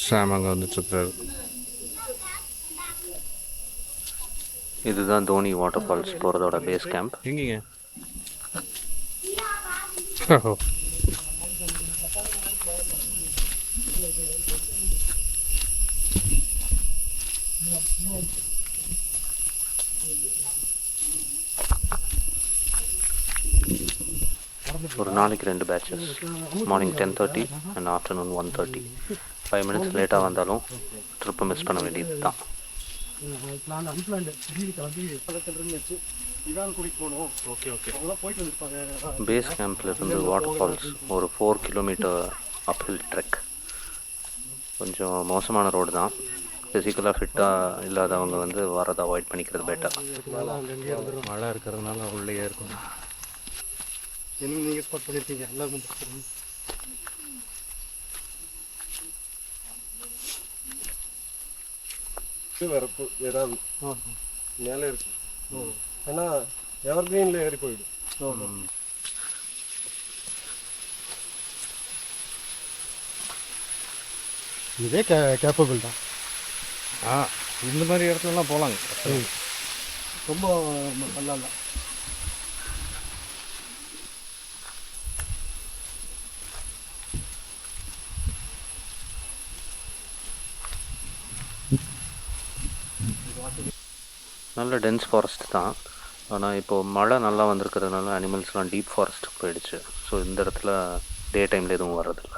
சாம் அங்கே வந்துட்டுருக்காரு. இதுதான் தோனி வாட்டர் ஃபால்ஸ் போகிறதோட பேஸ் கேம்ப். எங்கேங்க? ஒரு நாளைக்கு 2 batches, morning 10:30 and afternoon 1:30. 5 minutes லேட்டாக வந்தாலும் ட்ரிப்பை மிஸ் பண்ண வேண்டியது தான். பேஸ் கேம்ப்லேருந்து வாட்டர் ஃபால்ஸ் ஒரு 4 கிலோமீட்டர் அப்ஹில் ட்ரெக். கொஞ்சம் மோசமான ரோடு தான். ஃபிசிக்கலாக ஃபிட்டாக இல்லாதவங்க வந்து வரதை அவாய்ட் பண்ணிக்கிறது பெட்டர். மழை இருக்கிறதுனால உள்ளே இருக்கும். நீங்கள் ஸ்பாட் பண்ணியிருக்கீங்க எல்லாருக்கும். வரப்பு ஏதாவது மேலே இருக்கு. ஆனால் எவர் கிரீனில் ஏறி போயிடும். இதே கேப்பபிள் தான். இந்த மாதிரி இடத்துலலாம் போகலாங்க. ரொம்ப நல்லா இல்லை. நல்ல டென்ஸ் ஃபாரஸ்ட் தான். ஆனால் இப்போது மழை நல்லா வந்திருக்கிறதுனால அனிமல்ஸ்லாம் டீப் ஃபாரஸ்ட்டுக்கு போயிடுச்சு. ஸோ இந்த இடத்துல டே டைமில் எதுவும் வர்றதில்ல.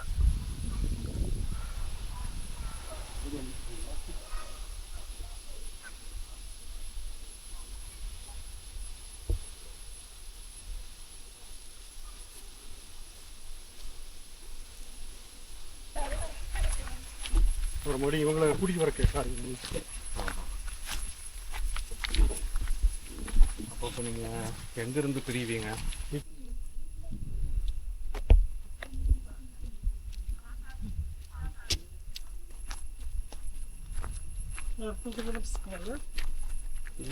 ஒரு மொழி இவங்களை கூட்டிகிட்டு வர கேட்காது. அப்போ நீங்கள் எங்கேருந்து பிரிவீங்க?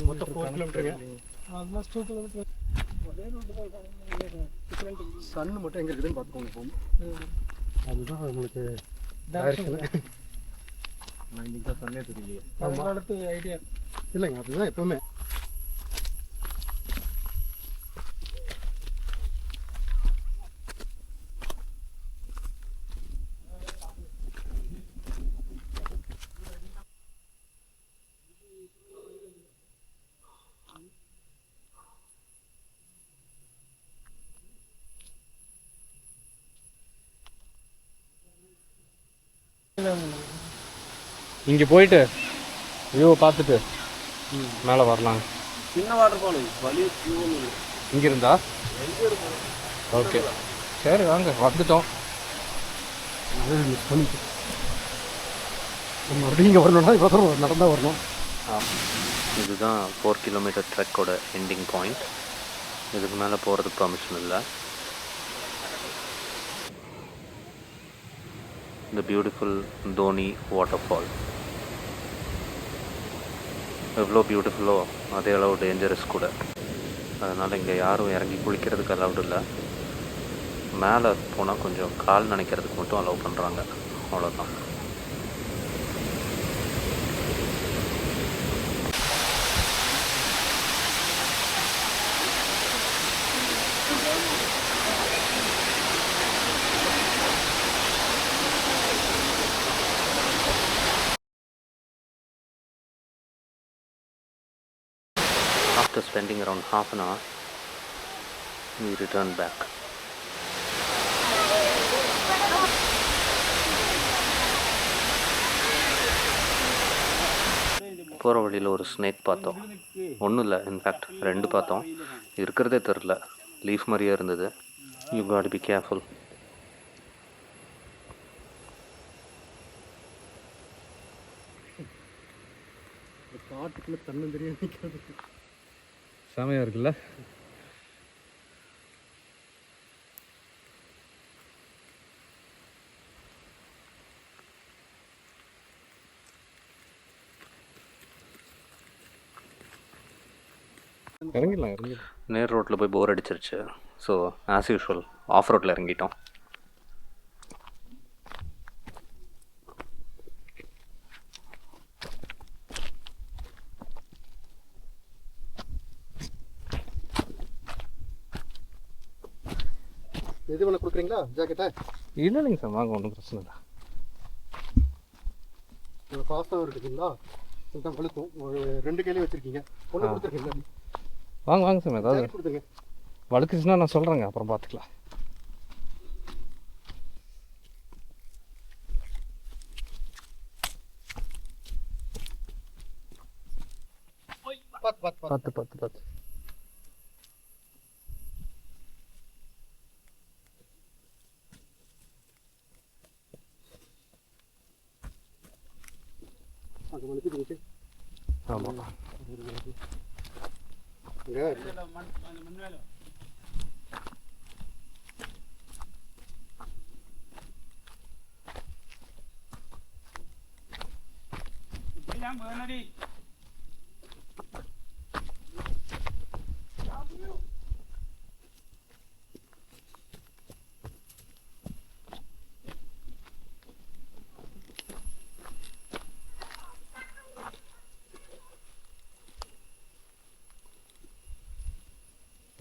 மொத்தம் 4 கிலோமீட்டருங்க. சன்னு மட்டும் எங்கே இருக்குதுன்னு பார்த்துக்கோங்க. இப்போ அதுதான் உங்களுக்கு நான் இன்றைக்கி தான் சன்னே தெரியலையே. ஐடியா இல்லைங்க, அதுதான் எப்பவுமே. இங்கே போயிட்டு வியூவை பார்த்துட்டு மேலே வரலாங்க. சின்ன வாட்டர் ஃபால் வலி இங்கே இருந்தா ஓகே, சரி வாங்க, வந்துட்டோம். மிஸ் பண்ணிட்டு மறுபடியும் இங்கே வரணும்னா இப்போ நடந்தால் வரணும். இதுதான் 4 கிலோமீட்டர் ட்ரெக்கோட எண்டிங் பாயிண்ட். இதுக்கு மேலே போகிறதுக்கு பர்மிஷன் இல்லை. இந்த பியூட்டிஃபுல் தோனி வாட்டர் ஃபால் எவ்வளோ பியூட்டிஃபுல்லோ அதே அளவு டேஞ்சரஸ் கூட. அதனால் இங்கே யாரும் இறங்கி குளிக்கிறதுக்கு அலவுட் இல்லை. மேலே போனால் கொஞ்சம் கால் நனைக்கிறதுக்கு மட்டும் அலோவ் பண்ணுறாங்க, அவ்வளோதான். After spending around half an hour, we returned back. போகிற வழியில் ஒரு ஸ்னேக் பார்த்தோம். ஒன்றும் இல்லை, இன்ஃபேக்ட் 2 பார்த்தோம். இருக்கிறதே தெரில, லீஃப் மாதிரியே இருந்தது. You got be careful. காட்டுக்குள்ளே தன்னந்தெரியா நிற்கிறது செமையாக இருக்குல்ல? இறங்கிடலாம். நேர் ரோட்டில் போய் போர் அடிச்சிருச்சு. ஸோ ஆஸ் யூஷுவல் ஆஃப் ரோட்டில் இறங்கிட்டோம். எது வேணா கொடுக்குறீங்களா ஜாக்கெட்டை? இல்லை இல்லைங்க சார், வாங்க, ஒன்றும் பிரச்சனை இல்லை. ஃபாஸ்ட்டாக இருக்குங்களா? கொஞ்சம் வழுக்கும். ஒரு 2 கையிலே வச்சுருக்கீங்க. ஒன்று கொடுத்துருக்கீங்களா? வாங்க வாங்க சார், ஏதாவது ஜாக்கெட் கொடுத்துருங்க. வழுக்குச்சுன்னா நான் சொல்கிறேங்க, அப்புறம் பார்த்துக்கலாம். பார்த்து பார்த்து பார்த்து. பார்த்து பார்த்து பார்த்து. அது வலிக்குது. ஆமாம்.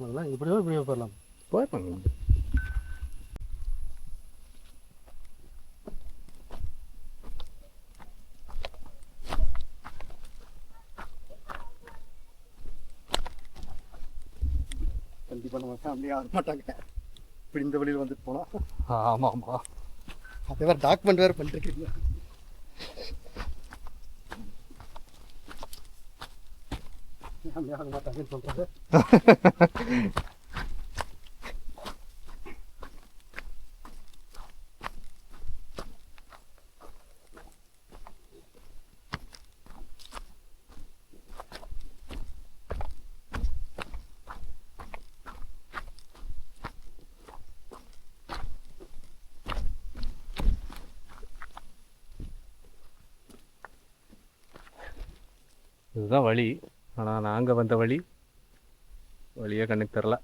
அதெல்லாம் இப்படியோ இப்படியோ போயிடலாம். போயிருப்பாங்க. கண்டிப்பாக நம்ம ஃபேமிலியாக ஆக மாட்டாங்க இப்படி இந்த வழியில் வந்துட்டு போனால். ஆமாம் ஆமாம். அதே வேறு டாக்குமெண்ட் வேறு பண்ணிட்டுருக்கீங்க. ஃபேமிலியாக ஆக மாட்டாங்கன்னு சொல்கிறது. இதுதான் வழி. ஆனால் நாங்கள் வந்த வழியே கண்ணுக்கு தெரில.